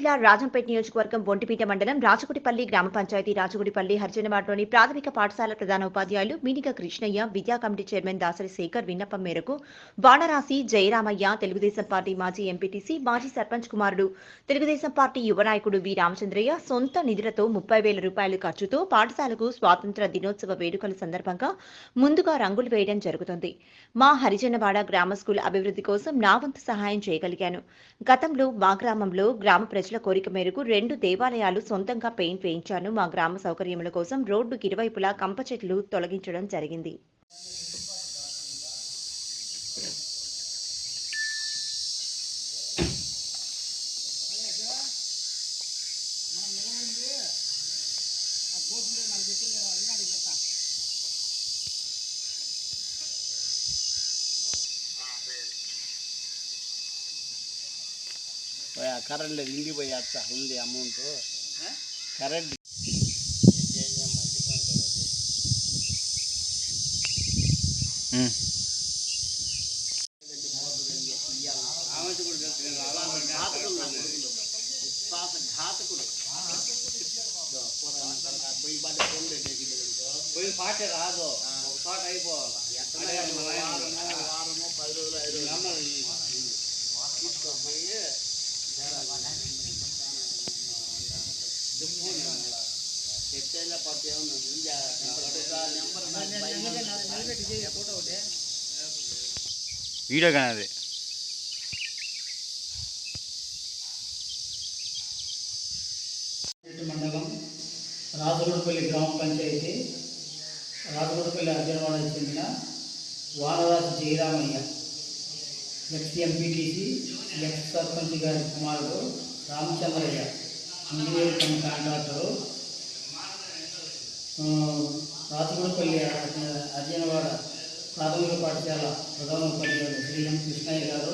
జిల్లా రాజంపేట నియోజకవర్గం బొంటిపీట మండలం రాచగుడిపల్లి గ్రామ పంచాయతీ రాచగుడిపల్లి హరిజనవాడలోని ప్రాథమిక పాఠశాల ప్రధాన ఉపాధ్యాయులు మీనిక కృష్ణయ్య విద్యా కమిటీ చైర్మన్ దాసరి శేఖర్ విన్నపం మేరకు వానరాసి జయరామయ్య తెలుగుదేశం పార్టీ మాజీ ఎంపీటీసీ మాజీ సర్పంచ్ కుమారుడు తెలుగుదేశం పార్టీ యువ నాయకుడు వి రామచంద్రయ్య సొంత నిధులతో 30,000 రూపాయల ఖర్చుతో పాఠశాలకు స్వాతంత్ర దినోత్సవ వేడుకల సందర్భంగా ముందుగా రంగులు వేయడం జరుగుతుంది. మా హరిజనవాడ గ్రామ స్కూల్ అభివృద్ధి కోసం నా వంతు సహాయం చేయగలిగాను. గతంలో మా గ్రామంలో గ్రామ ప్రజల కోరిక మేరకు 2 దేవాలయాలు సొంతంగా పెయింట్ వేయించాను. మా గ్రామ సౌకర్యముల కోసం రోడ్డుకి ఇరువైపులా కంప చెట్లు తొలగించడం జరిగింది. కరెంట్ లేదు, ఇంటికి పోయి అత్త ఉంది అమౌంట్ కరెంట్ పోయి పాటే రాదు, ఒక పాట అయిపోవాలి. వారము 10 రోజులు 5 రోజులు వీడియో కానీ అది మండలం రాజగుడిపల్లి గ్రామ పంచాయతీ రాజగుడిపల్లి హరిజనవాడకు చెందిన Vanaraju Jayaramaiah ex MPTC ex sarpanch గారి కుమారుడు రామచంద్రయ్య ఇంజనీరింగ్ కాంట్రాక్టరు రాజగుడిపల్లి హరిజనవాడ ప్రాథమిక పాఠశాల ప్రధాన ఉపాధ్యాయులు శ్రీ ఎం కృష్ణయ్య గారు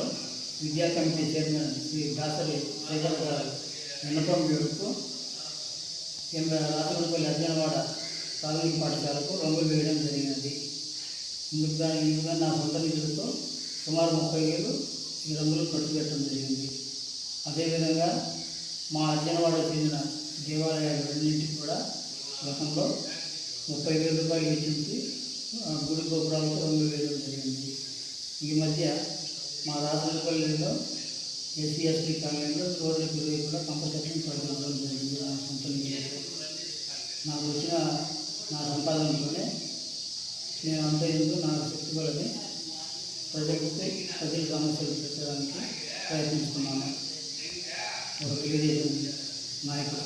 విద్యా కమిటీ చైర్మన్ శ్రీ దాసరి శేఖర్ గారు విన్నపం మేరకు రాజగుడిపల్లి హరిజనవాడ ప్రాథమిక పాఠశాలకు రంగులు వేయడం జరిగినది. ఇందుకు నా సొంత నిధులతో సుమారు 30,000 ఈ రంగులు ఖర్చు పెట్టడం జరిగింది. అదేవిధంగా మా హరిజనవాడకు చెందిన దేవాలయాలు రెండింటికి కూడా గతంలో 30,000 రూపాయలు వెచ్చించి గుడి గోపురాలకు రంగులు వేయడం జరిగింది. ఈ మధ్య మా రాజగుడిపల్లిలో ఎస్సీ ఎస్టీ కాలనీలో రోడ్లకు ఇరువైపులా కంప చెట్లను తొలగించడం జరిగింది. నా సొంత నిధులతో నాకు వచ్చిన నా సంపాదనతోనే నేను అంత ఎందుకు నాకు శక్తి కొలది ప్రజల సమస్యలు పెట్టడానికి ప్రయత్నిస్తున్నాను. ఒక తెలుగుదేశం నాయకుడు